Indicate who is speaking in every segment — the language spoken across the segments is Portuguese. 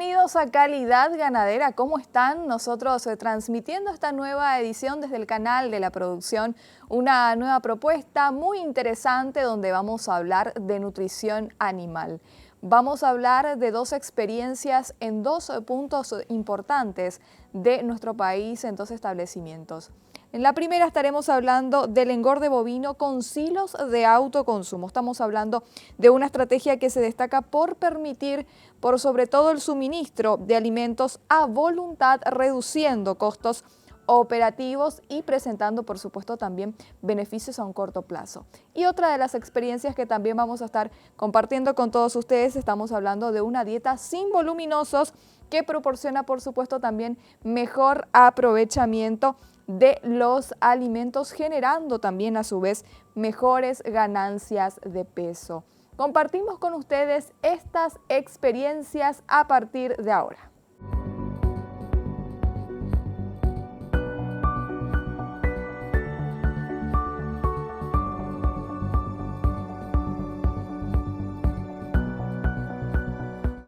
Speaker 1: Bienvenidos a Calidad Ganadera. ¿Cómo están? Nosotros transmitiendo esta nueva edición desde el canal de la producción, una nueva propuesta muy interesante donde vamos a hablar de nutrición animal. Vamos a hablar de dos experiencias en dos puntos importantes de nuestro país, en dos establecimientos. En la primera estaremos hablando del engorde bovino con silos de autoconsumo. Estamos hablando de una estrategia que se destaca por permitir, por sobre todo, el suministro de alimentos a voluntad, reduciendo costos operativos y presentando, por supuesto, también beneficios a un corto plazo. Y otra de las experiencias que también vamos a estar compartiendo con todos ustedes, estamos hablando de una dieta sin voluminosos que proporciona, por supuesto, también mejor aprovechamiento de los alimentos, generando también a su vez mejores ganancias de peso. Compartimos con ustedes estas experiencias a partir de ahora.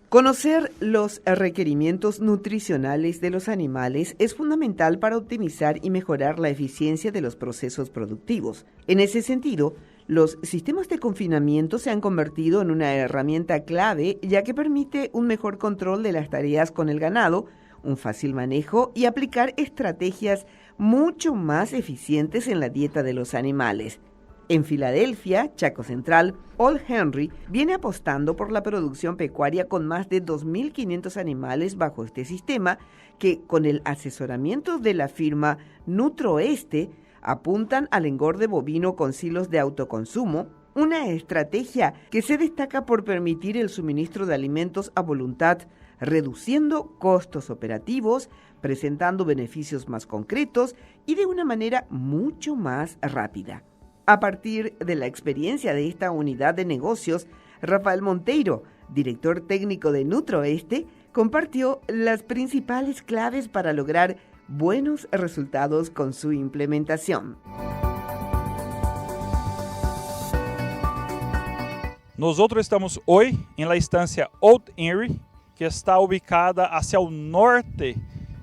Speaker 2: Conocer los requerimientos nutricionales de los animales es fundamental para optimizar y mejorar la eficiencia de los procesos productivos. En ese sentido, los sistemas de confinamiento se han convertido en una herramienta clave, ya que permite un mejor control de las tareas con el ganado, un fácil manejo y aplicar estrategias mucho más eficientes en la dieta de los animales. En Filadelfia, Chaco Central, All Henry viene apostando por la producción pecuaria con más de 2.500 animales bajo este sistema que, con el asesoramiento de la firma Nutroeste, apuntan al engorde bovino con silos de autoconsumo, una estrategia que se destaca por permitir el suministro de alimentos a voluntad, reduciendo costos operativos, presentando beneficios más concretos y de una manera mucho más rápida. A partir de la experiencia de esta unidad de negocios, Rafael Monteiro, director técnico de Nutroeste, compartió las principales claves para lograr buenos resultados con su implementación.
Speaker 3: Nosotros estamos hoy en la estancia Old Henry, que está ubicada hacia el norte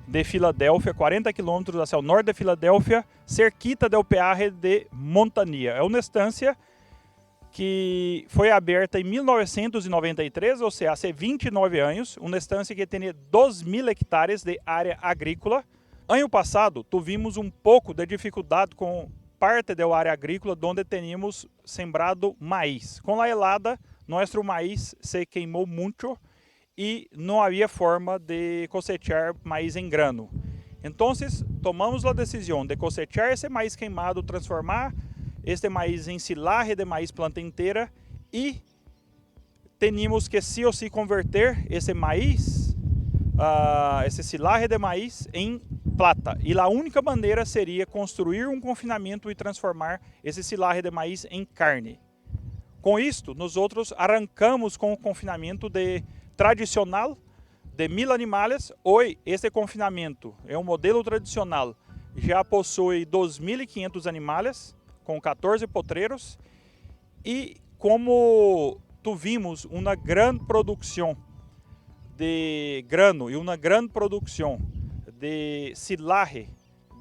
Speaker 3: de Filadélfia, 40 quilômetros hacia o norte de Filadélfia, cerquita do peaje de Montania. É uma estância que foi aberta em 1993, ou seja, há 29 anos, uma estância que tem 2.000 hectares de área agrícola. Ano passado, tivemos um pouco de dificuldade com parte da área agrícola, onde tínhamos sembrado maíz. Com a helada, nosso maíz se queimou muito e não havia forma de cosechar maíz em grano. Então, tomamos a decisão de cosechar esse maíz queimado, transformar este maíz em silagem de maíz planta inteira e tínhamos que sim ou sim converter esse maíz, esse silagem de maíz em plata. E a única maneira seria construir um confinamento e transformar esse silagem de maíz em carne. Com isto, nós outros arrancamos com o confinamento tradicional de 1.000 animais. Hoje, este confinamento é um modelo tradicional, já possui 2.500 animais, com 14 potreiros, e como tivemos uma grande produção de grano e uma grande produção de silagem,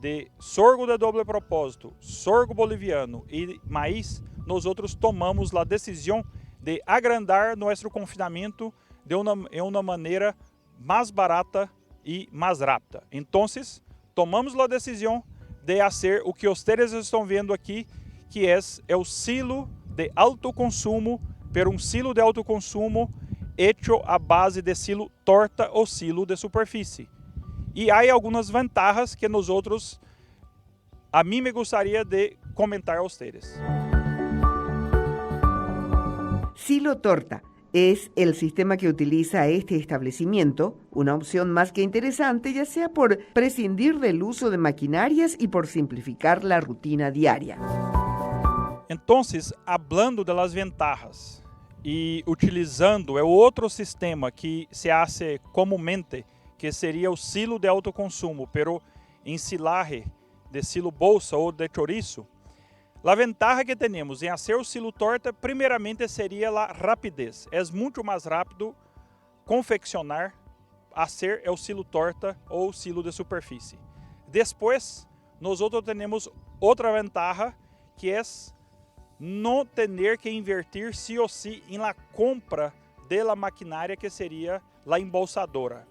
Speaker 3: de sorgo de doble propósito, sorgo boliviano e maíz, nós outros tomamos a decisão de agrandar nosso confinamento de uma maneira mais barata e mais rápida. Então, tomamos a decisão de fazer o que vocês estão vendo aqui, que é o silo de autoconsumo, pero um silo de autoconsumo hecho à base de silo torta ou silo de superfície. E há algumas vantagens que nós outros, a mim me gostaria de comentar a vocês.
Speaker 2: Silo torta es el sistema que utiliza este establecimiento, una opción más que interesante, ya sea por prescindir del uso de maquinarias y por simplificar la rutina diaria.
Speaker 3: Entonces, hablando de las ventajas y utilizando el otro sistema que se hace comúnmente, que sería el silo de autoconsumo, pero en silaje de silo bolsa ou de chorizo, a ventaja que temos em fazer o silo torta, primeiramente, seria a rapidez. É muito mais rápido confeccionar fazer o silo torta ou silo de superfície. Depois, nós temos outra ventaja, que é não ter que invertir sí ou sí em la compra de la maquinária, que seria la embolsadora.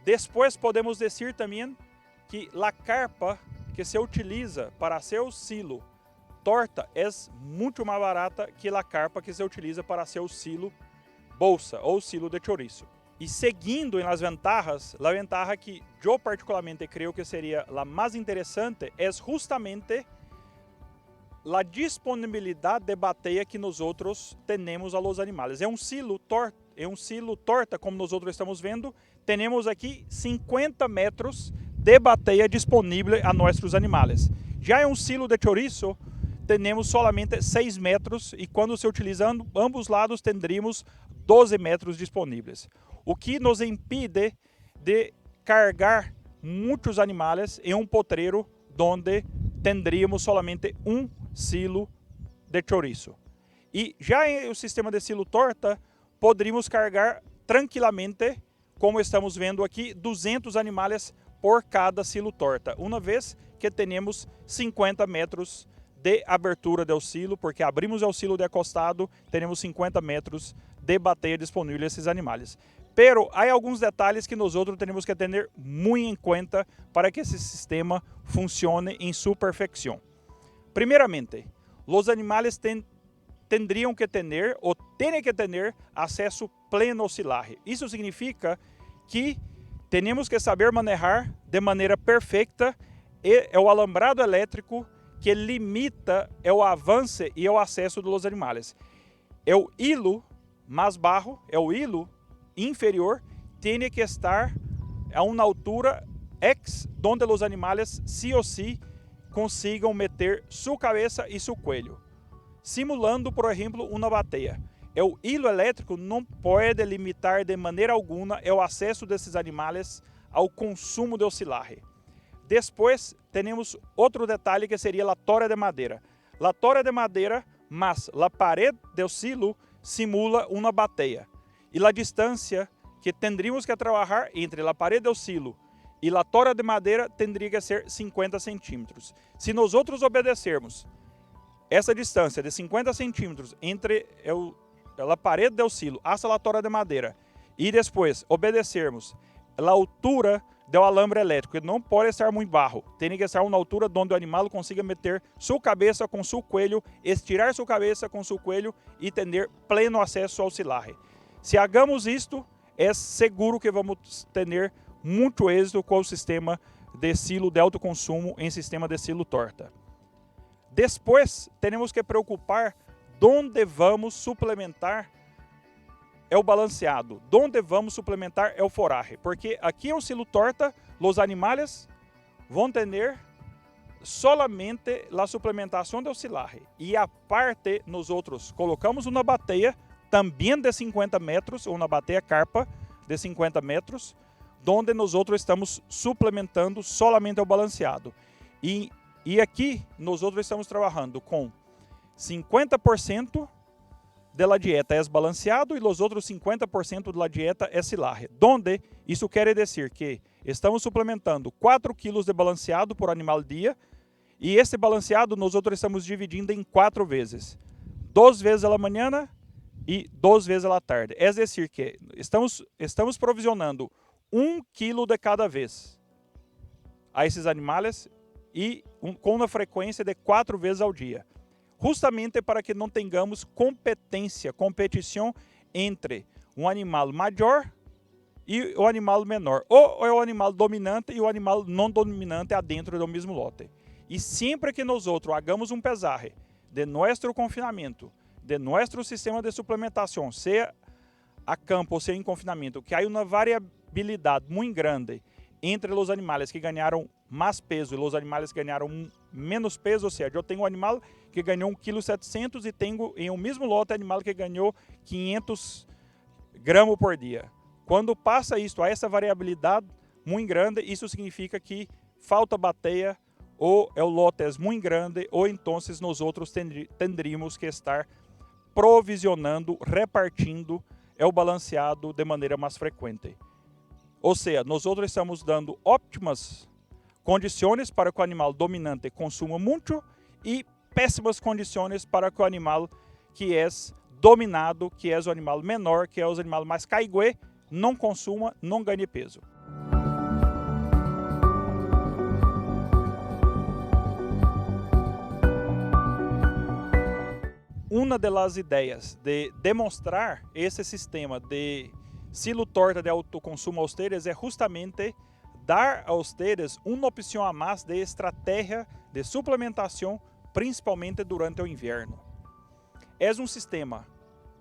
Speaker 3: Depois, podemos dizer também que la carpa que se utiliza para hacer o silo torta é muito mais barata que a carpa que se utiliza para hacer o silo bolsa ou silo de chouriço. E seguindo em las ventajas, a ventaja que eu particularmente creio que seria a mais interessante é justamente a disponibilidade de bateia que nós temos a los animais. É um silo torta, como nós estamos vendo. Temos aqui 50 metros de bateia disponível a nossos animais. Já é um silo de chouriço, temos solamente 6 metros e quando se utilizando ambos lados, teríamos 12 metros disponíveis. O que nos impede de carregar muitos animais em um potreiro onde teríamos solamente um silo de chouriço. E já em o sistema de silo torta, poderíamos carregar tranquilamente, como estamos vendo aqui, 200 animais por cada silo torta, uma vez que temos 50 metros de abertura do silo, porque abrimos o silo de acostado, teremos 50 metros de bateia disponível a esses animais. Pero há alguns detalhes que nós temos que ter muito em conta para que esse sistema funcione em sua perfeição. Primeiramente, os animais tendrían que ter ou têm que ter acesso pleno ao silaje. Isso significa que temos que saber manejar de maneira perfeita o alambrado elétrico que limita o avanço e o acesso dos animais. O hilo mais baixo, o hilo inferior, tem que estar a uma altura onde os animais, sí ou sí, consigam meter sua cabeça e seu coelho, simulando, por exemplo, uma bateia. O hilo elétrico não pode limitar de maneira alguma o acesso desses animais ao consumo do silaje. Depois, temos outro detalhe que seria a tora de madeira. A tora de madeira, mas a parede do silo simula uma bateia. E a distância que teríamos que trabalhar entre a parede do silo e a tora de madeira teria que ser 50 centímetros. Se nós obedecermos essa distância de 50 centímetros entre a parede do silo até a tora de madeira e depois obedecermos a altura do alambre elétrico, que não pode estar muito baixo, tem que estar uma altura onde o animal consiga meter sua cabeça com seu coelho, estirar sua cabeça com seu coelho e ter pleno acesso ao silaje. Se hagamos isto, é seguro que vamos ter muito êxito com o sistema de silo de alto consumo em sistema de silo torta. Depois, temos que preocupar onde vamos suplementar o balanceado, onde vamos suplementar o forraje, porque aqui é um silo torta, os animais vão ter solamente a suplementação do silaje. E a parte, nós colocamos uma bateia também de 50 metros, uma bateia carpa de 50 metros, onde nós estamos suplementando solamente o balanceado. E aqui nós estamos trabalhando com 50% da dieta é balanceado e os outros 50% da dieta é silaje. Donde isso quer dizer que estamos suplementando 4 kg de balanceado por animal dia e esse balanceado nós estamos dividindo em 4 vezes. 2 vezes à manhã e 2 vezes à tarde. É dizer que estamos provisionando 1 kg de cada vez a esses animais e com uma frequência de 4 vezes ao dia. Justamente para que não tenhamos competição entre um animal maior e o animal menor, ou o animal dominante e o animal não dominante dentro do mesmo lote. E sempre que nós hagamos pesarre de nosso confinamento, de nosso sistema de suplementação, seja a campo ou seja em confinamento, que há uma variabilidade muito grande entre os animais que ganharam mais peso e os animais que ganharam menos peso, ou seja, eu tenho um animal que ganhou 1,7 kg e tenho em um mesmo lote animal que ganhou 500 gramas por dia. Quando passa isto a essa variabilidade muito grande, isso significa que falta bateia ou o lote é muito grande ou então nós teríamos que estar provisionando, repartindo o balanceado de maneira mais frequente. Ou seja, nós estamos dando óptimas condições para que o animal dominante consuma muito e péssimas condições para que o animal que é dominado, que é o animal menor, que é o animal mais caigué, não consuma, não ganhe peso. Uma das ideias de demonstrar esse sistema de silo torta de autoconsumo aos teres é justamente dar aos teres uma opção a mais de estratégia de suplementação, principalmente durante o inverno. É um sistema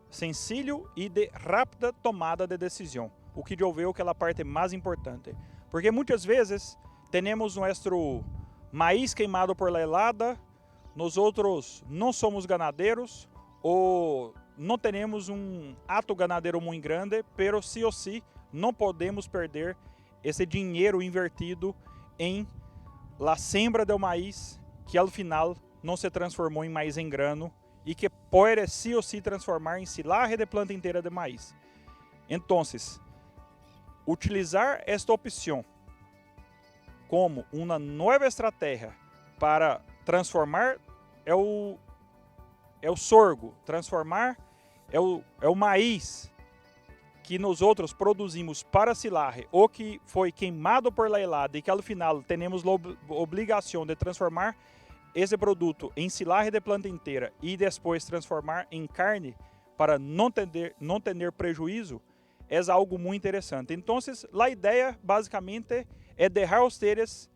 Speaker 3: sencillo e de rápida tomada de decisão, o que eu vejo que é a parte mais importante. Porque muitas vezes temos nosso maíz queimado por la helada, nós outros não somos ganadeiros ou não temos um ato ganadeiro muito grande, pero sí ou sí não podemos perder esse dinheiro invertido em la sembra do maíz, que ao final não se transformou em maíz em grano e que pode sí ou sí transformar em silagem de planta inteira de maíz. Então, utilizar esta opção como uma nova estratégia para transformar o sorgo, transformar o maíz que nós outros produzimos para silagem ou que foi queimado por la helada e que ao final temos a obrigação de transformar esse produto em silagem de planta inteira e depois transformar em carne para não ter prejuízo, é algo muito interessante. Então, a ideia basicamente é deixar os teres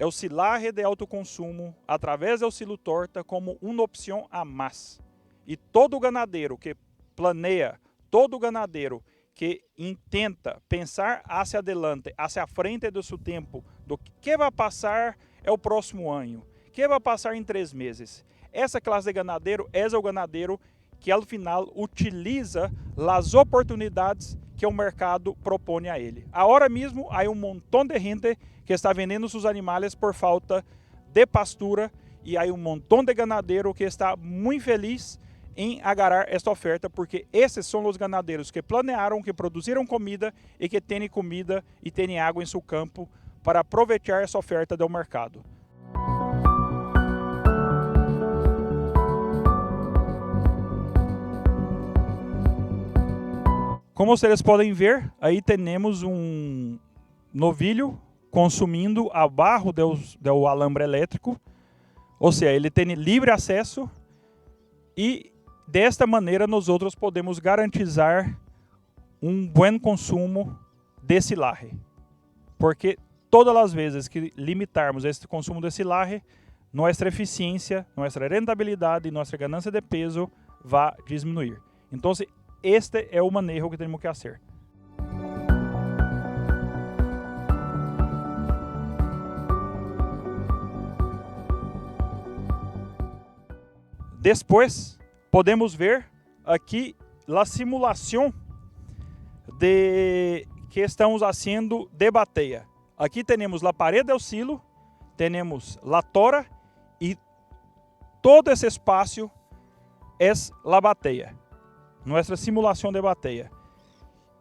Speaker 3: o silagem de autoconsumo através do silo torta como uma opção a mais. E todo ganadeiro que planeia, todo ganadeiro que intenta pensar hacia adelante, hacia frente do seu tempo, do que vai passar o próximo ano, que vai passar em 3 meses. Essa classe de ganadeiro é o ganadeiro que ao final utiliza as oportunidades que o mercado propõe a ele. Agora mesmo há um montão de gente que está vendendo seus animais por falta de pastura e há um montão de ganadeiro que está muito feliz em agarrar esta oferta, porque esses são os ganadeiros que planearam, que produziram comida e que têm comida e têm água em seu campo para aproveitar essa oferta do mercado. Como vocês podem ver, aí temos um novilho consumindo abaixo do alambre elétrico, ou seja, ele tem livre acesso e desta maneira nós outros podemos garantizar um bom consumo de silagem, porque todas as vezes que limitarmos este consumo de silagem, nossa eficiência, nossa rentabilidade e nossa ganância de peso vai diminuir. Então, este é o manejo que temos que fazer. Depois, podemos ver aqui a simulação de que estamos fazendo de bateia. Aqui temos a parede do silo, temos a tora e todo esse espaço é a bateia. Nossa simulação de bateia.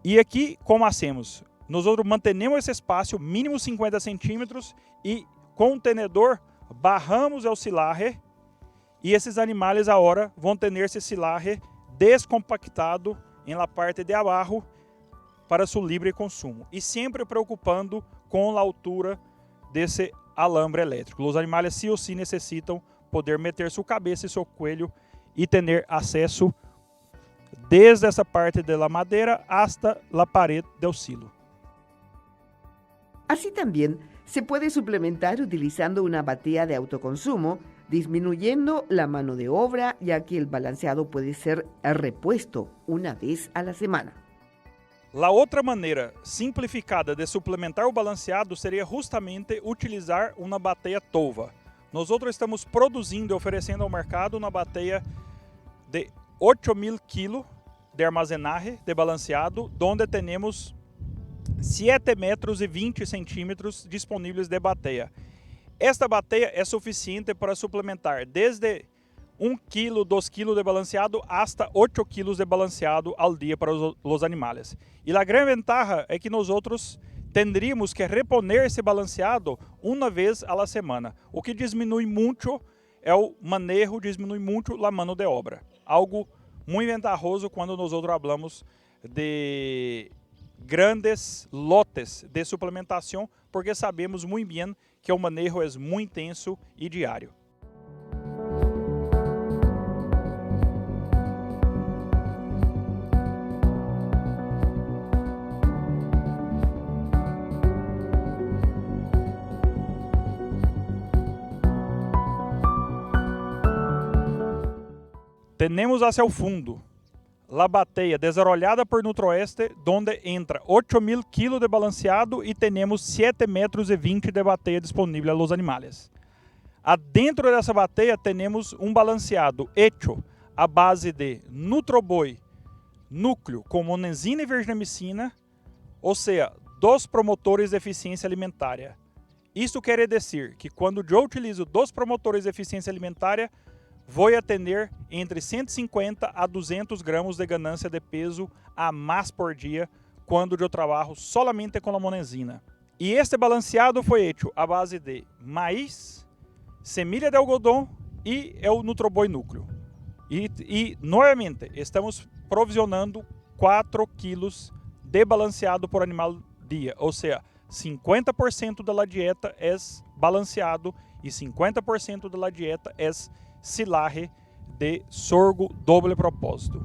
Speaker 3: E aqui, como hacemos? Nós mantenemos esse espaço mínimo 50 centímetros e com o tenedor barramos o silagem e esses animais agora vão ter esse silagem descompactado em la parte de abaixo para seu livre consumo. E sempre preocupando com a altura desse alambre elétrico. Os animais sim ou sim necessitam poder meter sua cabeça e seu coelho e ter acesso desde essa parte da madeira hasta la pared del silo.
Speaker 2: Así también se puede suplementar utilizando una batea de autoconsumo, disminuyendo la mano de obra, ya que el balanceado puede ser repuesto una vez a la semana.
Speaker 3: A outra maneira simplificada de suplementar o balanceado seria justamente utilizar uma bateia tolva. Nós estamos produzindo e oferecendo ao mercado uma bateia de 8.000 kg de armazenagem de balanceado, onde temos 7 metros e 20 centímetros disponíveis de bateia. Esta bateia é suficiente para suplementar desde 1 kg, 2 kg de balanceado hasta 8 kg de balanceado ao dia para os animais. E a grande ventaja é que nós tendríamos que reponer esse balanceado uma vez à semana. O que diminui muito é o manejo, diminui muito a mão de obra. Algo muito ventajoso quando nós falamos de grandes lotes de suplementação, porque sabemos muito bem que o manejo é muito intenso e diário. Temos hacia o fundo a bateia desarrollada por Nutroeste, onde entra 8.000 kg de balanceado e temos 7,20 metros de bateia disponível aos animais. Adentro dessa bateia temos balanceado hecho à base de Nutroboi núcleo com monenzina e virgem-amicina, ou seja, 2 promotores de eficiência alimentar. Isso quer dizer que quando eu utilizo 2 promotores de eficiência alimentar, vou atender entre 150 a 200 gramos de ganância de peso a mais por dia quando eu trabalho solamente com a monenzina. E este balanceado foi feito à base de maíz, semilha de algodão e o Nutroboi núcleo. E novamente, estamos provisionando 4 quilos de balanceado por animal dia, ou seja, 50% da dieta é balanceado e 50% da dieta é silagem de sorgo doble propósito.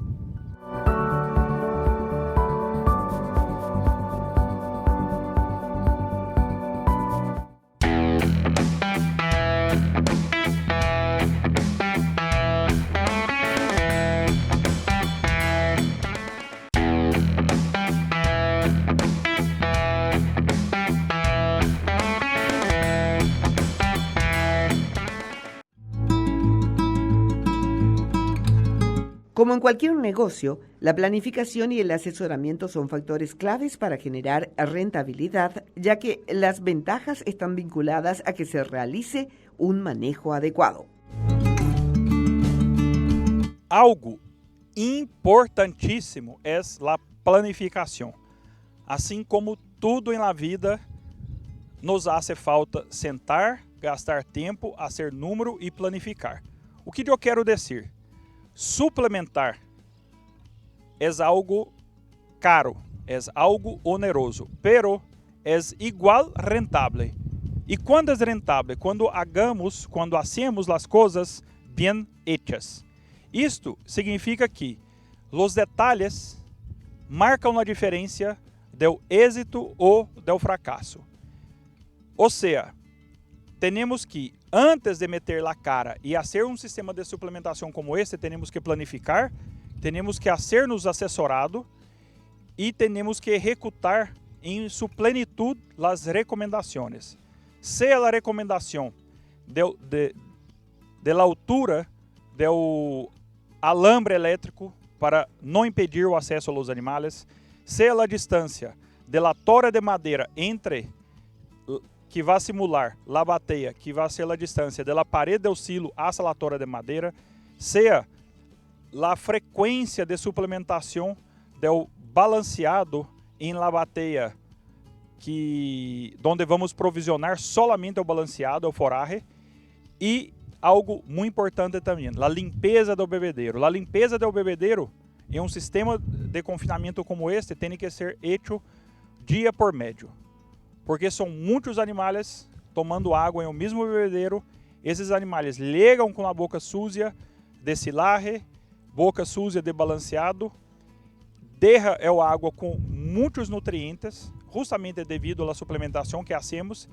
Speaker 2: Como en cualquier negocio, la planificación y el asesoramiento son factores claves para generar rentabilidad, ya que las ventajas están vinculadas a que se realice un manejo adecuado.
Speaker 3: Algo importantíssimo é a planificação. Assim como tudo em la vida, nos hace falta sentar, gastar tempo, fazer número e planificar. O que eu quero dizer? Suplementar é algo caro, é algo oneroso, pero é igual rentável. E quando é rentável? Quando hacemos as coisas bem hechas. Isto significa que os detalhes marcam a diferença do êxito ou do fracasso. Ou seja, temos que, antes de meter a cara e fazer sistema de suplementação como este, temos que planificar, temos que ser-nos assessorado e temos que executar em sua plenitude as recomendações. Se a recomendação da altura do alambre elétrico para não impedir o acesso aos animais, se a distância da tora de madeira entre que vai simular a bateia, que vai ser a distância da parede do silo hasta a tora de madeira, seja a frequência de suplementação do balanceado em la bateia, onde vamos provisionar solamente o balanceado, o forraje, e algo muito importante também, a limpeza do bebedeiro. A limpeza do bebedeiro em um sistema de confinamento como este tem que ser feito dia por médio. Porque são muitos animais tomando água em um mesmo bebedeiro. Esses animais chegam com a boca suja de silagem, boca suja de balanceado, derra a água com muitos nutrientes, justamente devido à suplementação que hacemos,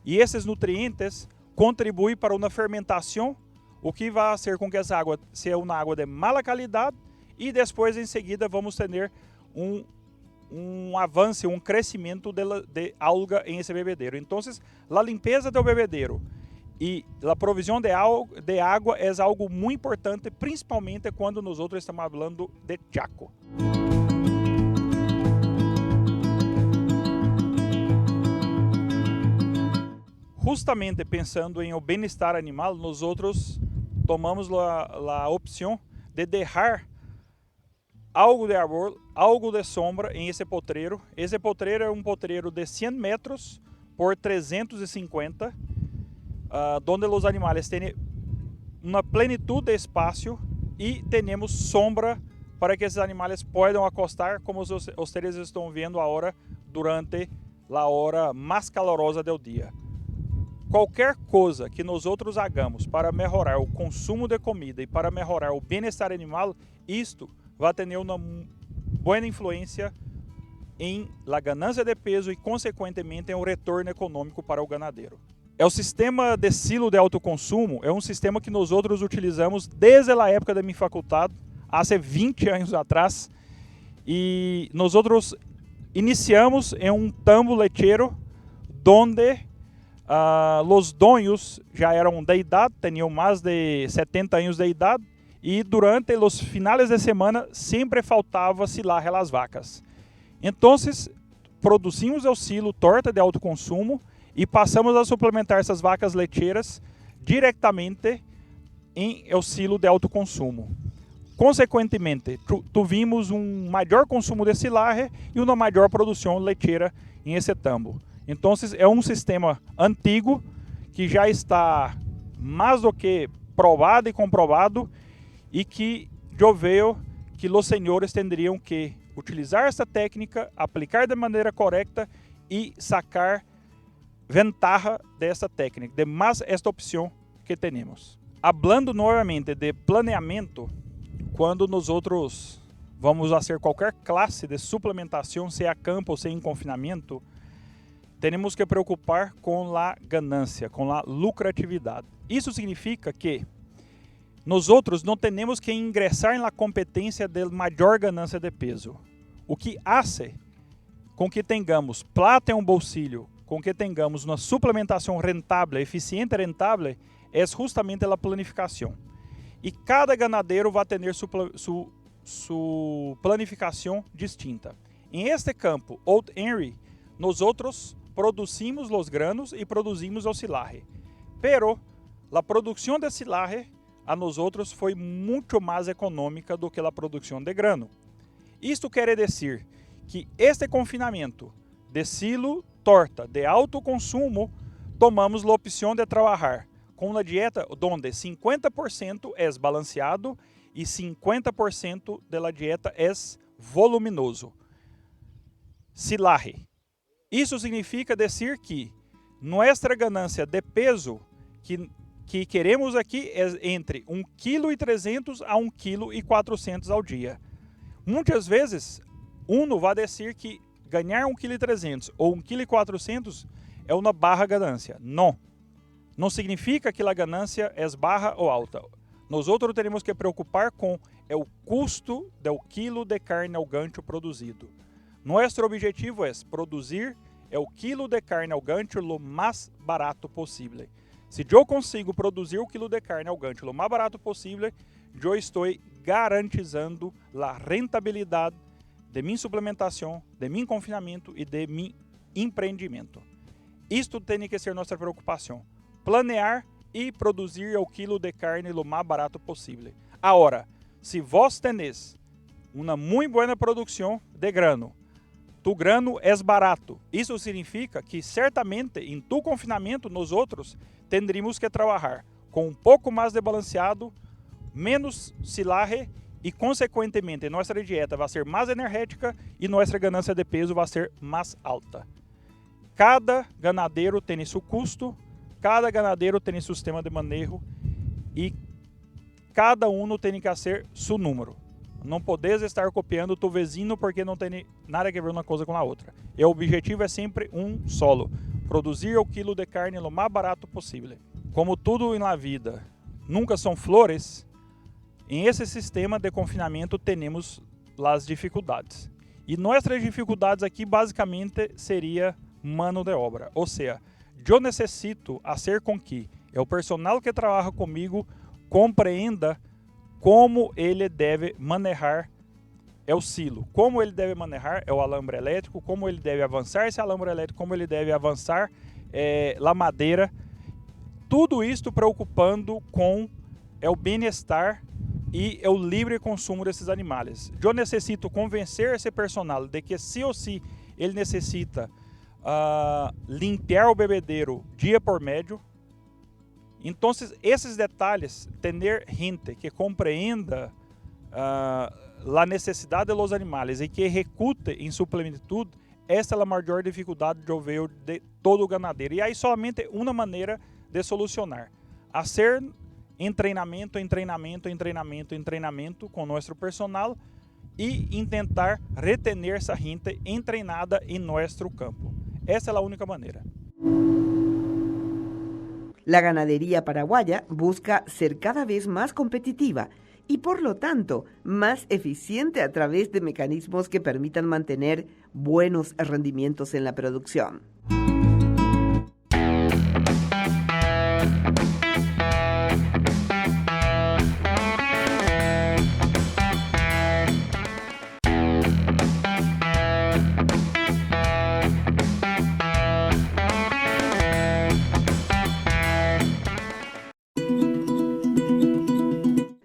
Speaker 3: e esses nutrientes contribuem para uma fermentação, o que vai fazer com que essa água seja uma água de mala qualidade, e depois, em seguida, vamos ter um avanço, um crescimento de alga em esse bebedeiro. Então, a limpeza do bebedeiro e a provisão de água é algo muito importante, principalmente quando nós estamos falando de chaco. Justamente pensando em o bem-estar animal, nós tomamos a opção de deixar algo de árbol, algo de sombra em esse potreiro. Esse potreiro é um potreiro de 100 metros por 350, onde os animais têm uma plenitude de espaço e temos sombra para que esses animais possam acostar, como vocês estão vendo agora, durante a hora mais calorosa do dia. Qualquer coisa que nós outros hagamos para melhorar o consumo de comida e para melhorar o bem-estar animal, isto vai ter uma boa influência em la ganância de peso e, consequentemente, em um retorno econômico para o ganadeiro. O sistema de silo de autoconsumo é um sistema que nós outros utilizamos desde a época da minha faculdade, há 20 anos atrás, e nós outros iniciamos em um tambo lecheiro onde os donos já eram de idade, tinham mais de 70 anos de idade, e durante os finais de semana sempre faltava silar as vacas. Então, produzimos o silo torta de autoconsumo e passamos a suplementar essas vacas lecheiras diretamente em o silo de autoconsumo. Consequentemente, tivemos um maior consumo de silagem e uma maior produção lecheira em esse tambo. Então, é um sistema antigo que já está mais do que provado e comprovado e que eu vejo que os senhores teriam que utilizar essa técnica, aplicar de maneira correta e sacar ventaja dessa técnica, de mais esta opção que temos. Hablando novamente de planeamento, quando nós outros vamos fazer qualquer classe de suplementação, seja a campo ou seja em confinamento, temos que preocupar com a ganância, com a lucratividade. Isso significa que nós outros não temos que ingressar na competência de maior ganância de peso. O que hace com que tenhamos plata em um bolsillo, com que tenhamos uma suplementação rentável, eficiente e rentável, é justamente a planificação. E cada ganadeiro vai ter sua planificação distinta. Em este campo, Old Henry, nós outros produzimos os granos e produzimos o silagem. Pero a produção de silagem a nós outros foi muito mais econômica do que a produção de grano. Isto quer dizer que este confinamento de silo torta de alto consumo, tomamos a opção de trabalhar com uma dieta onde 50% é balanceado e 50% da dieta é voluminoso. Silagem. Isso significa dizer que nossa ganância de peso que queremos aqui é entre 1,3 kg a 1,4 kg ao dia. Muitas vezes, vai dizer que ganhar 1,3 kg ou 1,4 kg é uma barra ganância. Não significa que a ganância é baixa ou alta. Nós outros temos que preocupar com o custo do quilo de carne ao gancho produzido. Nosso objetivo é produzir o quilo de carne ao gancho o mais barato possível. Se eu consigo produzir o quilo de carne ao gancho o mais barato possível, eu estou garantizando a rentabilidade de minha suplementação, de meu confinamento e de meu empreendimento. Isto tem que ser nossa preocupação. Planear e produzir o quilo de carne o mais barato possível. Agora, se vós tenéis uma muito boa produção de grano, tu grano é barato. Isso significa que certamente em tu confinamento nós outros teríamos que trabalhar com um pouco mais de balanceado, menos silagem e consequentemente nossa dieta vai ser mais energética e nossa ganância de peso vai ser mais alta. Cada ganadeiro tem seu custo, cada ganadeiro tem seu sistema de manejo e cada um tem que fazer seu número. Não podes estar copiando o teu vizinho porque não tem nada a ver uma coisa com a outra. E o objetivo é sempre um solo: produzir o quilo de carne o mais barato possível. Como tudo na vida nunca são flores, em esse sistema de confinamento temos as dificuldades. E nossas dificuldades aqui basicamente seria mano de obra. Ou seja, eu necessito fazer com que o personal que trabalha comigo compreenda como ele deve manejar o silo, como ele deve manejar o alambre elétrico, como ele deve avançar esse alambre elétrico, como ele deve avançar a madeira. Tudo isto preocupando com o bem-estar e o livre consumo desses animais. Eu necessito convencer esse personal de que sim ou sim ele necessita limpar o bebedeiro dia por medio. Então, esses detalhes, ter gente que compreenda a necessidade dos animais e que execute em sua plenitude, essa é a maior dificuldade de eu ver de todo ganadeiro. E aí somente uma maneira de solucionar: fazer em treinamento com nosso personal e tentar retener essa gente treinada em nosso campo. Essa é a única maneira.
Speaker 2: La ganadería paraguaya busca ser cada vez más competitiva y por lo tanto más eficiente a través de mecanismos que permitan mantener buenos rendimientos en la producción.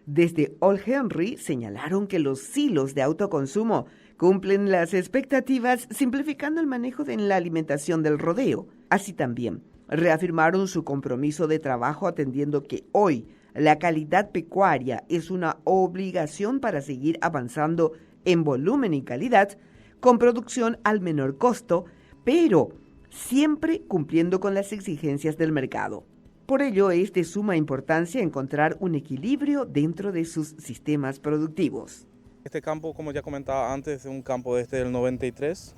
Speaker 2: Desde All Henry señalaron que los silos de autoconsumo cumplen las expectativas simplificando el manejo de la alimentación del rodeo. Así también, reafirmaron su compromiso de trabajo atendiendo que hoy la calidad pecuaria es una obligación para seguir avanzando en volumen y calidad, con producción al menor costo, pero siempre cumpliendo con las exigencias del mercado. Por ello, es de suma importancia encontrar un equilibrio dentro de sus sistemas productivos.
Speaker 4: Este campo, como ya comentaba antes, es un campo desde el 93,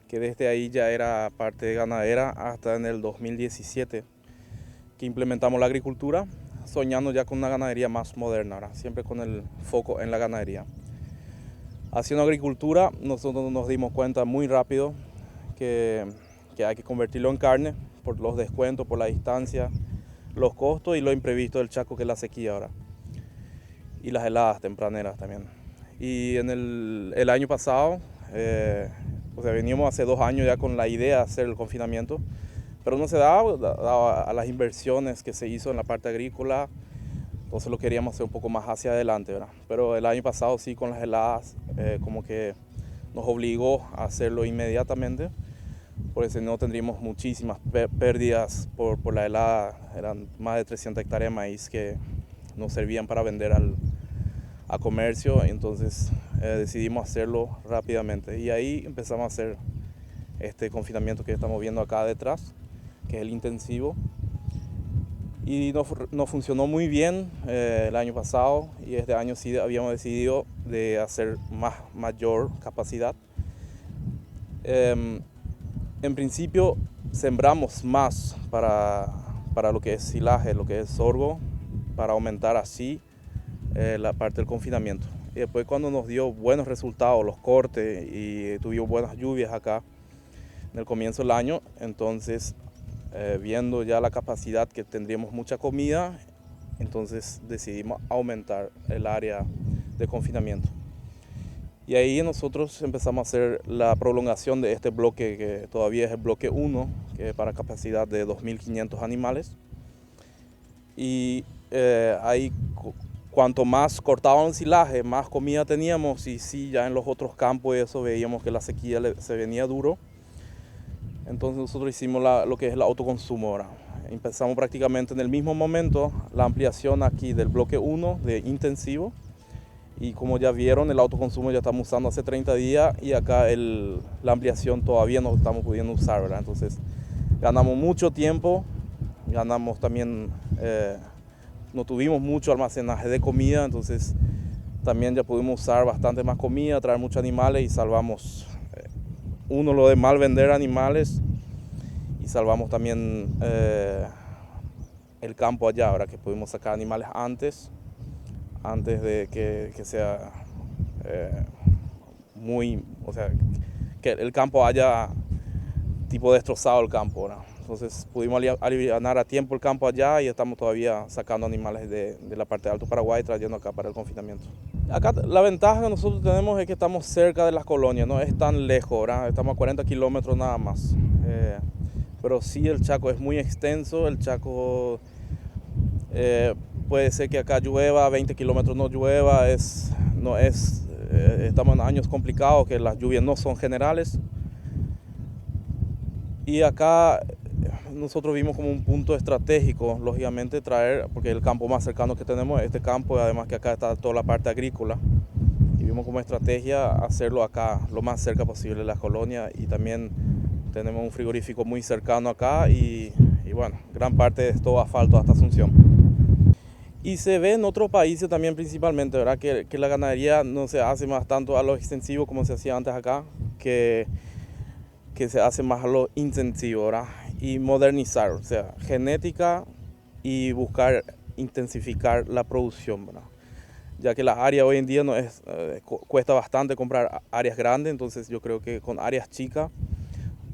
Speaker 4: que desde ahí ya era parte ganadera hasta en el 2017, que implementamos la agricultura, soñando ya con una ganadería más moderna, ahora, siempre con el foco en la ganadería. Haciendo agricultura, nosotros nos dimos cuenta muy rápido que hay que convertirlo en carne, por los descuentos, por la distancia, los costos y lo imprevisto del Chaco, que es la sequía ahora. Y las heladas tempraneras también. Y en el año pasado, veníamos hace 2 años ya con la idea de hacer el confinamiento, pero no se daba a las inversiones que se hizo en la parte agrícola, entonces lo queríamos hacer un poco más hacia adelante, ¿verdad? Pero el año pasado sí, con las heladas, como que nos obligó a hacerlo inmediatamente, porque si no tendríamos muchísimas pérdidas por la helada. Eran más de 300 hectáreas de maíz que nos servían para vender a comercio, entonces decidimos hacerlo rápidamente. Y ahí empezamos a hacer este confinamiento que estamos viendo acá detrás, que es el intensivo. Y nos funcionó muy bien el año pasado, y este año sí habíamos decidido de hacer mayor capacidad. En principio sembramos más para lo que es silaje, lo que es sorgo, para aumentar así la parte del confinamiento. Y después, cuando nos dio buenos resultados, los cortes, y tuvimos buenas lluvias acá en el comienzo del año, entonces viendo ya la capacidad que tendríamos mucha comida, entonces decidimos aumentar el área de confinamiento. Y ahí nosotros empezamos a hacer la prolongación de este bloque, que todavía es el bloque 1, que es para capacidad de 2.500 animales. Y ahí, cuanto más cortaban el silaje, más comida teníamos, y sí, ya en los otros campos y eso veíamos que la sequía se venía duro. Entonces nosotros hicimos lo que es el autoconsumo ahora. Empezamos prácticamente en el mismo momento la ampliación aquí del bloque 1 de intensivo. Y como ya vieron, el autoconsumo ya estamos usando hace 30 días, y acá la ampliación todavía no estamos pudiendo usar, ¿verdad? Entonces ganamos mucho tiempo, ganamos también, no tuvimos mucho almacenaje de comida, entonces también ya pudimos usar bastante más comida, traer muchos animales, y salvamos, lo de mal vender animales, y salvamos también el campo allá, ¿verdad? Que pudimos sacar animales antes de que sea que el campo haya tipo destrozado el campo, ¿no? Entonces pudimos aliviar a tiempo el campo allá, y estamos todavía sacando animales de la parte de Alto Paraguay, trayendo acá para el confinamiento. Acá la ventaja que nosotros tenemos es que estamos cerca de las colonias, no es tan lejos, ¿verdad? Estamos a 40 kilómetros nada más. Pero sí, el Chaco es muy extenso, el Chaco puede ser que acá llueva, 20 kilómetros no llueva, estamos en años complicados, que las lluvias no son generales. Y acá nosotros vimos como un punto estratégico, lógicamente, traer, porque el campo más cercano que tenemos es este campo, además que acá está toda la parte agrícola. Y vimos como estrategia hacerlo acá, lo más cerca posible de las colonias, y también tenemos un frigorífico muy cercano acá y bueno, gran parte es todo asfalto hasta Asunción. Y se ve en otros países también principalmente, ¿verdad? Que la ganadería no se hace más tanto a lo extensivo como se hacía antes acá, que se hace más a lo intensivo, ¿verdad? Y modernizar, o sea, genética y buscar intensificar la producción, ¿verdad? Ya que la área hoy en día no es, cuesta bastante comprar áreas grandes, entonces yo creo que con áreas chicas,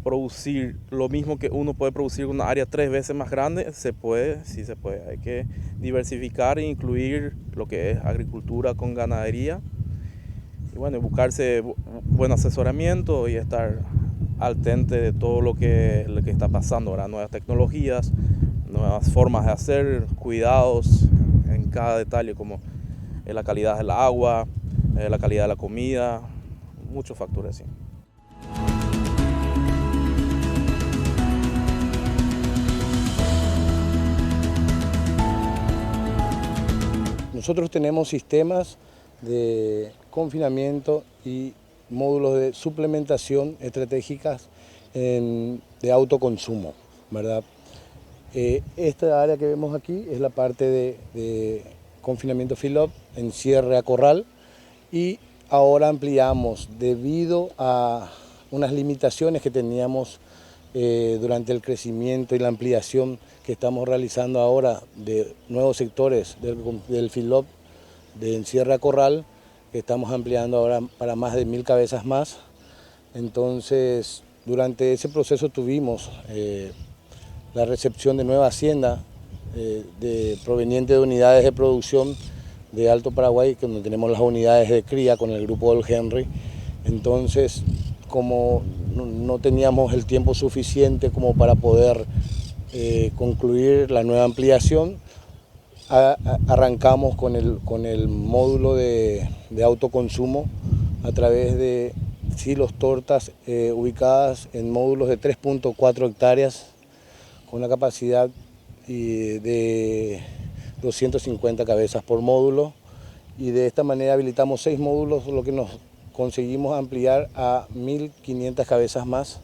Speaker 4: producir lo mismo que uno puede producir con una área 3 veces más grande, se puede, sí se puede. Hay que diversificar e incluir lo que es agricultura con ganadería. Y bueno, buscarse buen asesoramiento y estar al tente de todo lo que está pasando, ¿verdad? Nuevas tecnologías, nuevas formas de hacer, cuidados en cada detalle, como la calidad del agua, la calidad de la comida, muchos factores, sí.
Speaker 5: Nosotros tenemos sistemas de confinamiento y módulos de suplementación estratégicas de autoconsumo, ¿verdad? Esta área que vemos aquí es la parte de confinamiento feedlot en cierre a corral, y ahora ampliamos debido a unas limitaciones que teníamos durante el crecimiento y la ampliación que estamos realizando ahora de nuevos sectores del feedlot de encierre a corral, que estamos ampliando ahora para más de 1000 cabezas más. Entonces, durante ese proceso tuvimos la recepción de nueva hacienda proveniente de unidades de producción de Alto Paraguay, donde tenemos las unidades de cría con el grupo del Henry. Entonces, como no teníamos el tiempo suficiente como para poder concluir la nueva ampliación, arrancamos con el módulo de autoconsumo a través de silos tortas ubicadas en módulos de 3.4 hectáreas con una capacidad de 250 cabezas por módulo, y de esta manera habilitamos 6 módulos, lo que nos conseguimos ampliar a 1500 cabezas más,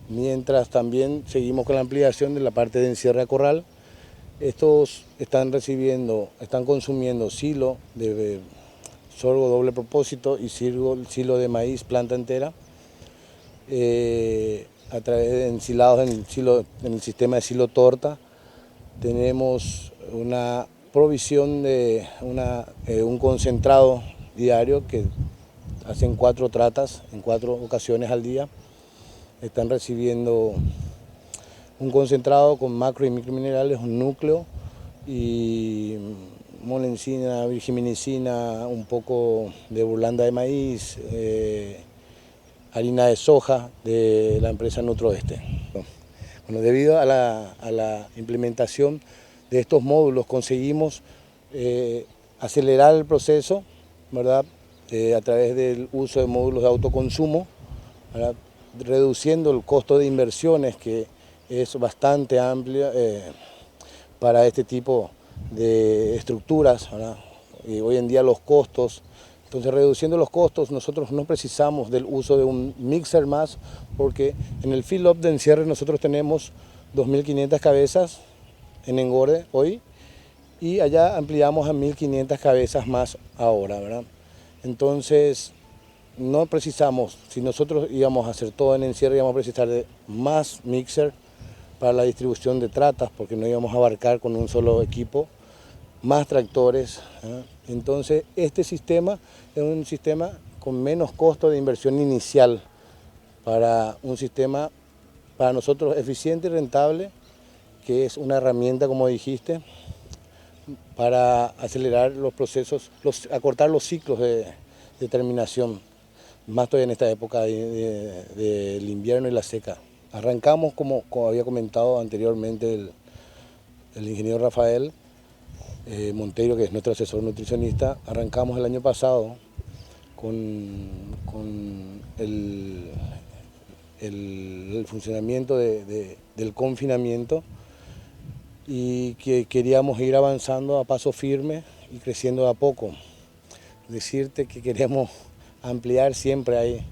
Speaker 5: mientras también seguimos con la ampliación de la parte de encierre a corral. Estos están consumiendo silo de sorgo doble propósito y silo de maíz planta entera, a través de ensilados en el sistema de silo torta. Tenemos una provisión de un concentrado diario que hacen 4 tratas en 4 ocasiones al día. Están recibiendo un concentrado con macro y microminerales, un núcleo y molencina, virgiminicina, un poco de burlanda de maíz, harina de soja de la empresa Nutroeste. Bueno, debido a la implementación de estos módulos conseguimos acelerar el proceso, ¿verdad? A través del uso de módulos de autoconsumo, ¿verdad? Reduciendo el costo de inversiones, que es bastante amplio para este tipo de estructuras, ¿verdad? Y hoy en día los costos, entonces reduciendo los costos, nosotros no precisamos del uso de un mixer más, porque en el feedlot de encierre nosotros tenemos 2500 cabezas en engorde hoy, y allá ampliamos a 1500 cabezas más ahora, ¿verdad? Entonces no precisamos, si nosotros íbamos a hacer todo en encierre, íbamos a precisar de más mixer para la distribución de tratas, porque no íbamos a abarcar con un solo equipo, más tractores, ¿eh? Entonces este sistema es un sistema con menos costo de inversión inicial, para un sistema para nosotros eficiente y rentable, que es una herramienta, como dijiste, para acelerar los procesos, acortar los ciclos de terminación, más todavía en esta época del invierno y la seca. Arrancamos, como había comentado anteriormente, el ingeniero Rafael Monteiro, que es nuestro asesor nutricionista, arrancamos el año pasado con el funcionamiento del confinamiento, y que queríamos ir avanzando a paso firme y creciendo de a poco. Decirte que queremos ampliar, siempre hay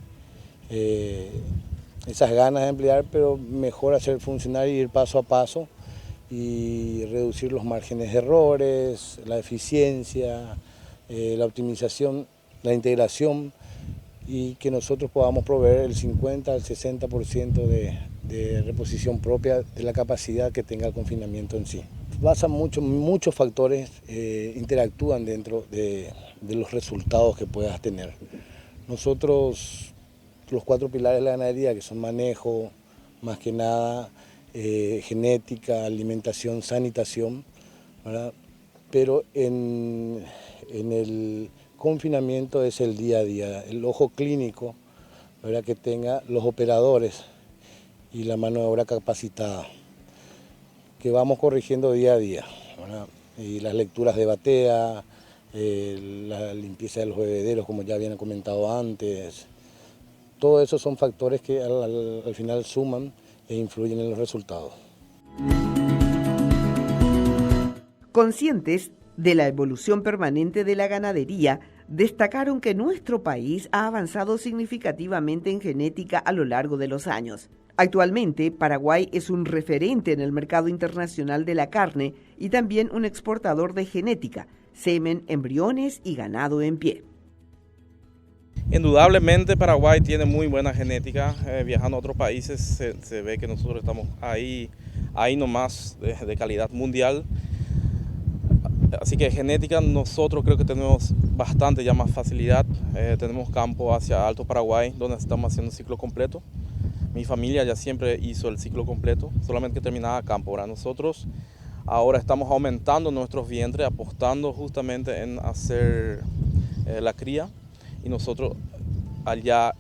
Speaker 5: esas ganas de ampliar, pero mejor hacer funcionar y ir paso a paso y reducir los márgenes de errores, la eficiencia, la optimización, la integración, y que nosotros podamos proveer el 50 al 60% de reposición propia de la capacidad que tenga el confinamiento en sí. Muchos factores interactúan dentro de los resultados que puedas tener. Nosotros, los 4 pilares de la ganadería, que son manejo, más que nada, genética, alimentación, sanitación, ¿verdad? Pero en el confinamiento es el día a día, el ojo clínico, ¿verdad?, que tenga los operadores y la mano de obra capacitada, que vamos corrigiendo día a día, ¿verdad? Y las lecturas de batea, la limpieza de los bebederos, como ya habían comentado antes, todo eso son factores que al final suman e influyen en los resultados.
Speaker 2: Conscientes de la evolución permanente de la ganadería, destacaron que nuestro país ha avanzado significativamente en genética a lo largo de los años. Actualmente, Paraguay es un referente en el mercado internacional de la carne y también un exportador de genética, semen, embriones y ganado en pie.
Speaker 4: Indudablemente Paraguay tiene muy buena genética. Viajando a otros países se ve que nosotros estamos ahí nomás de calidad mundial. Así que genética nosotros creo que tenemos bastante ya más facilidad. Tenemos campo hacia Alto Paraguay, donde estamos haciendo el ciclo completo. Mi familia ya siempre hizo el ciclo completo, solamente que terminaba campo. Ahora nosotros ahora estamos aumentando nuestros vientres, apostando justamente en hacer la cría, y nosotros allá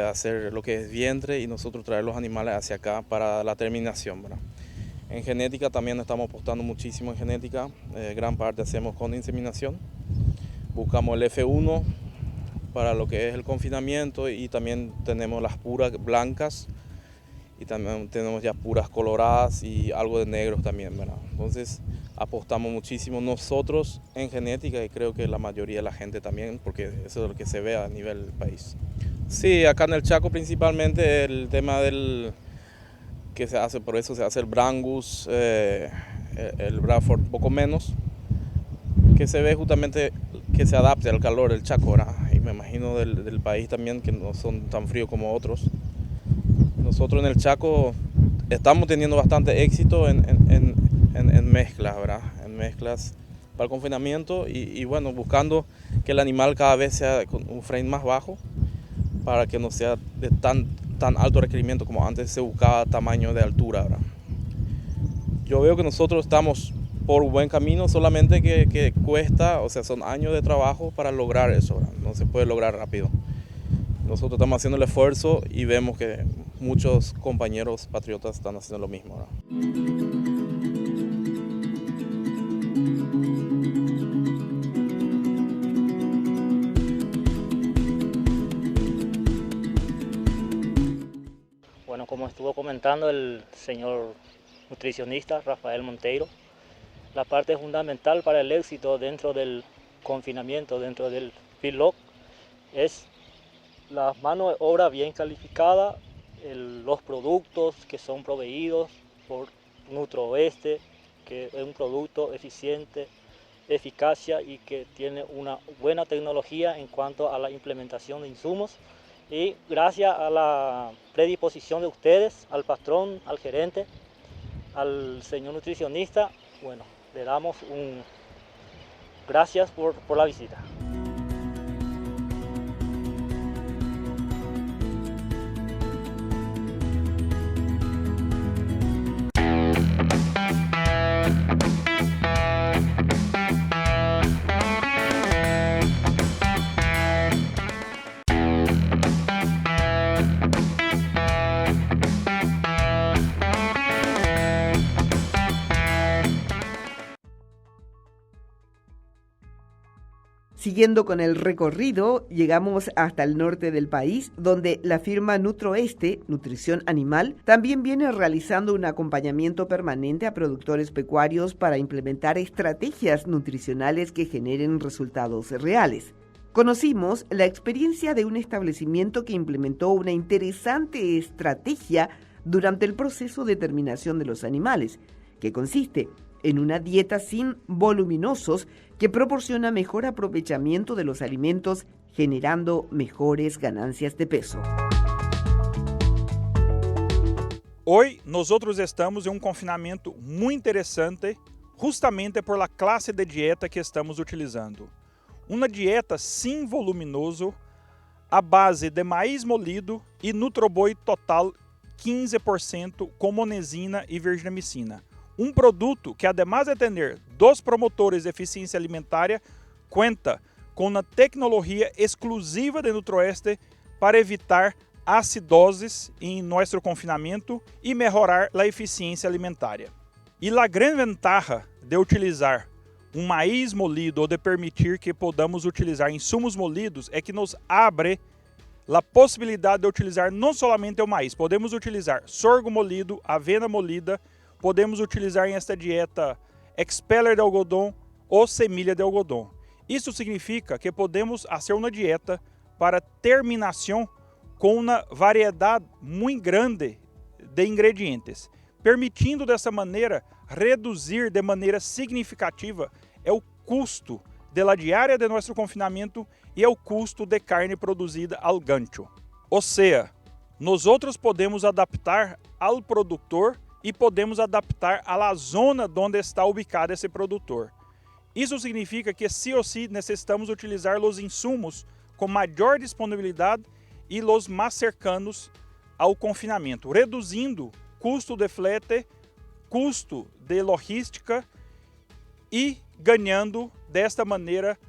Speaker 4: hacer lo que es vientre y nosotros traer los animales hacia acá para la terminación, ¿verdad? En genética también estamos apostando muchísimo en genética, gran parte hacemos con inseminación. Buscamos el F1 para lo que es el confinamiento, y también tenemos las puras blancas y también tenemos ya puras coloradas y algo de negros también, ¿verdad? Entonces apostamos muchísimo nosotros en genética, y creo que la mayoría de la gente también, porque eso es lo que se ve a nivel país. Sí, acá en el Chaco principalmente el tema del que se hace, por eso se hace el Brangus, el Bradford un poco menos, que se ve justamente que se adapte al calor del Chaco, ¿verdad? Y me imagino del país también, que no son tan fríos como otros. Nosotros en el Chaco estamos teniendo bastante éxito en mezclas, ¿verdad? En mezclas para el confinamiento, y bueno, buscando que el animal cada vez sea con un frame más bajo, para que no sea de tan alto requerimiento como antes se buscaba, tamaño de altura, ¿verdad? Yo veo que nosotros estamos por buen camino, solamente que cuesta, o sea, son años de trabajo para lograr eso, ¿verdad? No se puede lograr rápido. Nosotros estamos haciendo el esfuerzo y vemos que muchos compañeros patriotas están haciendo lo mismo, ¿verdad?
Speaker 6: Bueno, como estuvo comentando el señor nutricionista Rafael Monteiro, la parte fundamental para el éxito dentro del confinamiento, dentro del feedlot, es la mano de obra bien calificada, los productos que son proveídos por Nutroeste, que es un producto eficiente, eficacia y que tiene una buena tecnología en cuanto a la implementación de insumos. Y gracias a la predisposición de ustedes, al patrón, al gerente, al señor nutricionista, bueno, le damos un gracias por la visita.
Speaker 2: Siguiendo con el recorrido, llegamos hasta el norte del país, donde la firma Nutroeste, Nutrición Animal, también viene realizando un acompañamiento permanente a productores pecuarios para implementar estrategias nutricionales que generen resultados reales. Conocimos la experiencia de un establecimiento que implementó una interesante estrategia durante el proceso de terminación de los animales, que consiste en una dieta sin voluminosos que proporciona mejor aprovechamiento de los alimentos, generando mejores ganancias de peso.
Speaker 3: Hoy nosotros estamos en un confinamiento muy interesante justamente por la clase de dieta que estamos utilizando. Uma dieta sem voluminoso, à base de maíz molido e Nutroboi Total 15% com monesina e virginamicina. Um produto que, además de ter dos promotores de eficiência alimentária, conta com uma tecnologia exclusiva de Nutroeste para evitar acidoses em nosso confinamento e melhorar a eficiência alimentária. E a grande ventaja de utilizar um maíz molido ou de permitir que podamos utilizar insumos molidos é que nos abre a possibilidade de utilizar não somente o maíz, podemos utilizar sorgo molido, avena molida, podemos utilizar em esta dieta expeller de algodão ou semilha de algodão. Isso significa que podemos fazer uma dieta para terminação com uma variedade muito grande de ingredientes, permitindo dessa maneira reduzir de maneira significativa o custo da diária de nosso confinamento e o custo de carne produzida ao gancho. Ou seja, nós outros podemos adaptar ao produtor e podemos adaptar à zona onde está ubicado esse produtor. Isso significa que sim ou sim necessitamos utilizar os insumos com maior disponibilidade e os mais cercanos ao confinamento, reduzindo custo de frete, custo de logística e ganhando desta maneira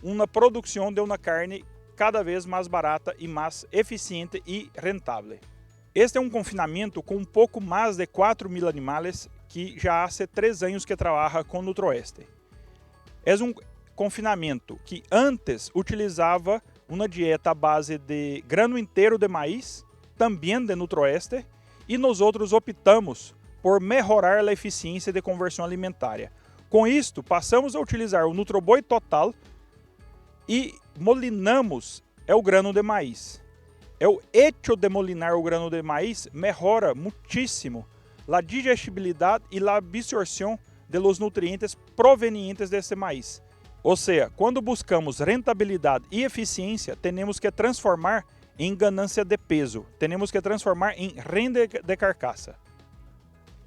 Speaker 3: uma produção de uma carne cada vez mais barata e mais eficiente e rentável. Este é um confinamento com um pouco mais de 4.000 animais que já há 3 anos que trabalha com Nutroeste. É um confinamento que antes utilizava uma dieta à base de grano inteiro de maíz, também de Nutroeste, e nós outros optamos por melhorar a eficiência de conversão alimentária. Com isto, passamos a utilizar o Nutroboi Total e molinamos o grano de maíz. O hecho de molinar o grano de maíz melhora muitíssimo a digestibilidade e a absorção de los nutrientes provenientes desse maíz. Ou seja, quando buscamos rentabilidade e eficiência, temos que transformar em ganância de peso, temos que transformar em renda de carcaça.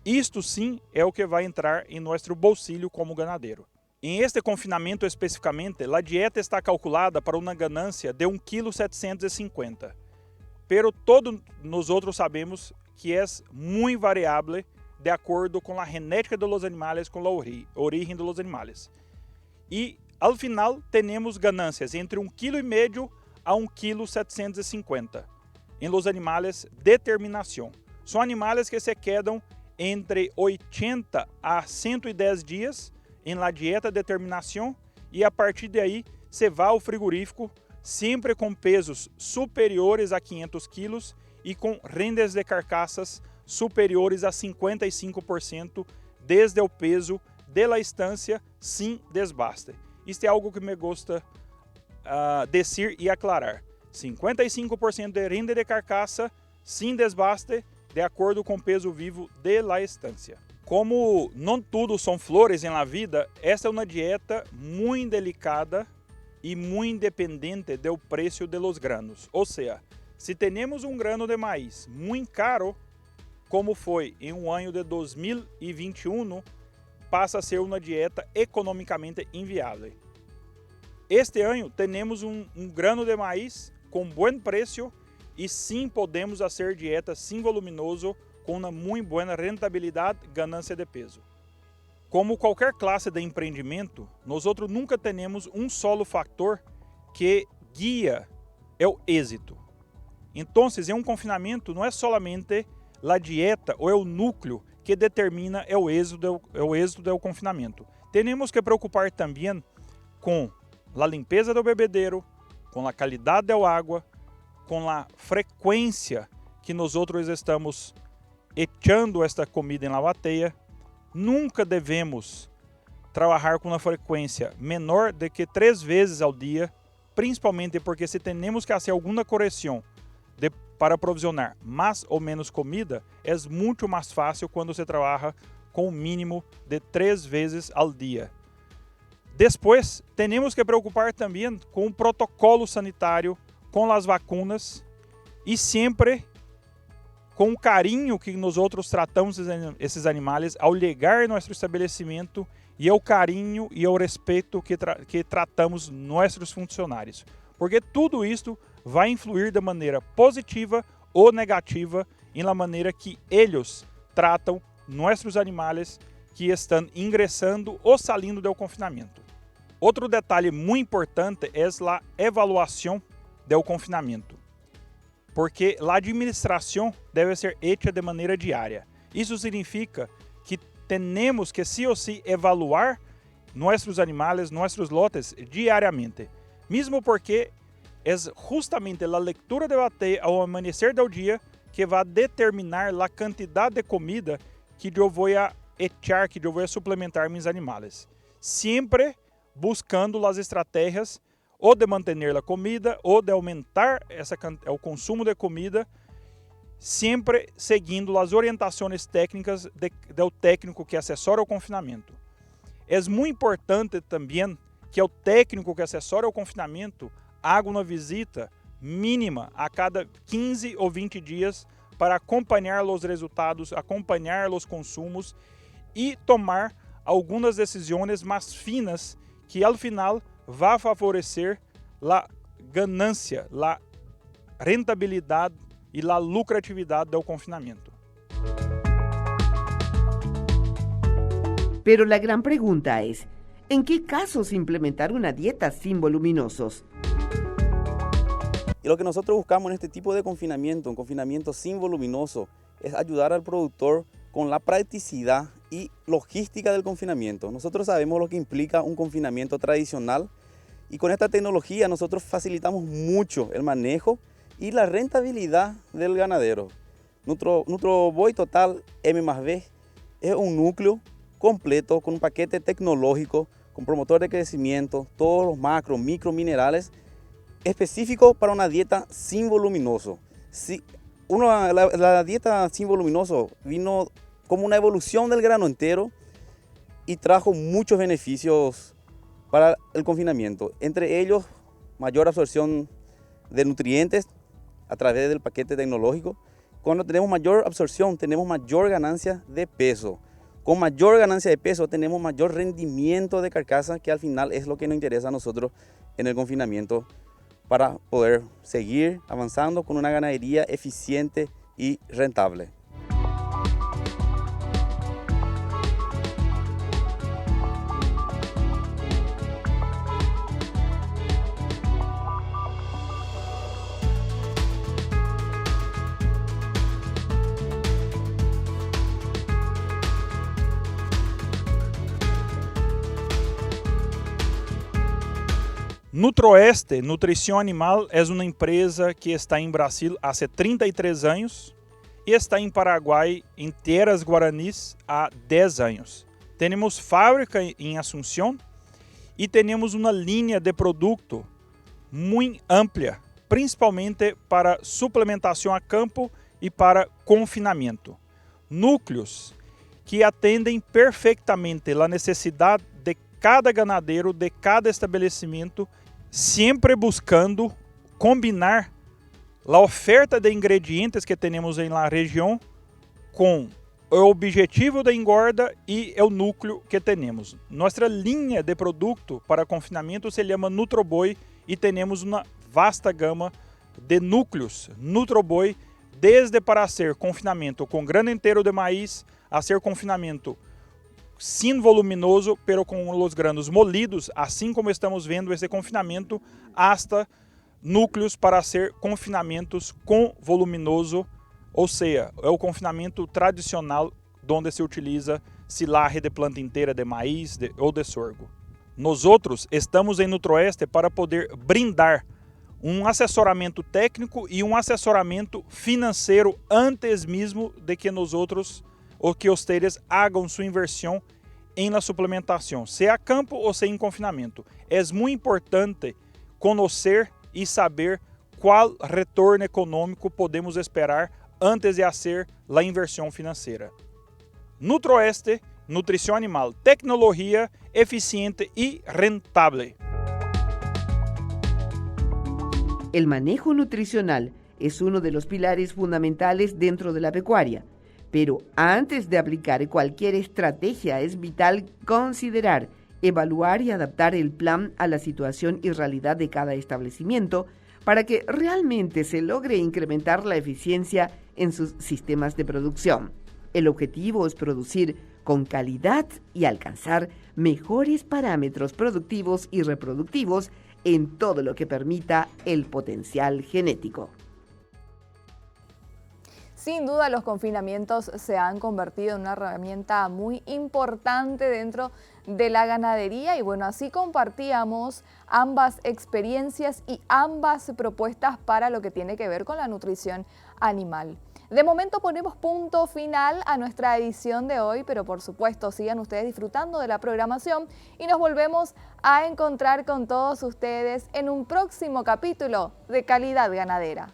Speaker 3: Isto sim é o que vai entrar em nosso bolsillo como ganadeiro. Em este confinamento especificamente, a dieta está calculada para uma ganância de 1,750 kg. Pero todos nós outros sabemos que é muito variável de acordo com a genética dos animais, com a origem dos animais. E, ao final, temos ganâncias entre 1,5 kg a 1,750 kg em los animais de terminação. São animais que se quedam entre 80 a 110 dias em la dieta de terminação e a partir daí se vai ao frigorífico sempre com pesos superiores a 500 quilos e com rendas de carcaças superiores a 55% desde o peso de la estância sem desbaste. Isto é algo que me gosta dizer e aclarar. 55% de renda de carcaça sem desbaste de acordo com o peso vivo de la estância. Como não tudo são flores em la vida, esta é uma dieta muito delicada e muito independente do preço de los granos. Ou seja, se temos um grano de maíz muito caro, como foi em um ano de 2021, passa a ser uma dieta economicamente inviável. Este ano temos um grano de maíz com bom preço e sim podemos fazer dieta sem voluminoso com uma muito boa rentabilidade, ganância de peso. Como qualquer classe de empreendimento, nós outros nunca temos um solo fator que guia o êxito. Então, em um confinamento, não é solamente a dieta ou o núcleo que determina o êxito do confinamento. Temos que preocupar também com a limpeza do bebedeiro, com a qualidade da água, com a frequência que nós outros estamos echando esta comida em la bateia. Nunca devemos trabalhar com uma frequência menor de que 3 vezes ao dia, principalmente porque se temos que fazer alguma correção para provisionar mais ou menos comida, é muito mais fácil quando se trabalha com um mínimo de 3 vezes ao dia. Depois, temos que preocupar também com o protocolo sanitário, com as vacinas e sempre com o carinho que nós outros tratamos esses animais ao chegar em nosso estabelecimento e o carinho e o respeito que tratamos nossos funcionários. Porque tudo isto vai influir de maneira positiva ou negativa na maneira que eles tratam nossos animais que estão ingressando ou saindo do confinamento. Outro detalhe muito importante é a avaliação do confinamento, porque a administração deve ser feita de maneira diária. Isso significa que temos que sim ou sim evaluar nossos animais, nossos lotes diariamente, mesmo porque é justamente a leitura de bateia ao amanhecer do dia que vai determinar a quantidade de comida que eu vou echar, que eu vou suplementar meus animais. Sempre buscando as estratégias ou de manter a comida ou de aumentar o consumo de comida, sempre seguindo as orientações técnicas do técnico que assessora o confinamento. É muito importante também que o técnico que assessora o confinamento haga uma visita mínima a cada 15 ou 20 dias para acompanhar os resultados, acompanhar os consumos e tomar algumas decisões mais finas que, ao final, vá favorecer a ganância, a rentabilidade e a lucratividade do confinamento.
Speaker 2: Pero la gran pregunta es, ¿en qué casos implementar una dieta sin voluminosos?
Speaker 7: Y lo que nosotros buscamos en este tipo de confinamiento, un confinamiento sin voluminoso, es ayudar al productor con la practicidad y logística del confinamiento. Nosotros sabemos lo que implica un confinamiento tradicional y con esta tecnología nosotros facilitamos mucho el manejo y la rentabilidad del ganadero. NutroBoi Total M+B es un núcleo completo con un paquete tecnológico, con promotor de crecimiento, todos los macro, micro minerales específico para una dieta sin voluminoso. La dieta sin voluminoso vino como una evolución del grano entero y trajo muchos beneficios para el confinamiento. Entre ellos, mayor absorción de nutrientes a través del paquete tecnológico. Cuando tenemos mayor absorción, tenemos mayor ganancia de peso. Con mayor ganancia de peso, tenemos mayor rendimiento de carcasa, que al final es lo que nos interesa a nosotros en el confinamiento, para poder seguir avanzando con una ganadería eficiente y rentable.
Speaker 3: Nutroeste Nutrição Animal é uma empresa que está em Brasil há 33 anos e está em Paraguai, em terras guaranis, há 10 anos. Temos fábrica em Assunção e temos uma linha de produto muito ampla, principalmente para suplementação a campo e para confinamento. Núcleos que atendem perfeitamente a necessidade de cada ganadeiro, de cada estabelecimento, sempre buscando combinar a oferta de ingredientes que temos na região com o objetivo da engorda e o núcleo que temos. Nossa linha de produto para confinamento se chama NutroBoi e temos uma vasta gama de núcleos NutroBoi, desde para ser confinamento com grano inteiro de maíz, a ser confinamento sem voluminoso, pero com os granos molidos, assim como estamos vendo esse confinamento, hasta núcleos para ser confinamentos com voluminoso, ou seja, é o confinamento tradicional, onde se utiliza silagem de planta inteira de maíz ou de sorgo. Nosotros estamos em Nutroeste para poder brindar assessoramento técnico e assessoramento financeiro antes mesmo de que nosotros ou que ustedes hagam sua inversão em la suplementação, seja a campo ou seja em confinamento. É muito importante conhecer e saber qual retorno econômico podemos esperar antes de fazer a inversão financeira. Nutroeste, nutrição animal, tecnologia eficiente y rentable.
Speaker 2: El manejo nutricional es uno de los pilares fundamentales dentro de la pecuaria, pero antes de aplicar cualquier estrategia es vital considerar, evaluar y adaptar el plan a la situación y realidad de cada establecimiento para que realmente se logre incrementar la eficiencia en sus sistemas de producción. El objetivo es producir con calidad y alcanzar mejores parámetros productivos y reproductivos en todo lo que permita el potencial genético.
Speaker 1: Sin duda, los confinamientos se han convertido en una herramienta muy importante dentro de la ganadería y bueno, así compartíamos ambas experiencias y ambas propuestas para lo que tiene que ver con la nutrición animal. De momento ponemos punto final a nuestra edición de hoy, pero por supuesto sigan ustedes disfrutando de la programación y nos volvemos a encontrar con todos ustedes en un próximo capítulo de Calidad Ganadera.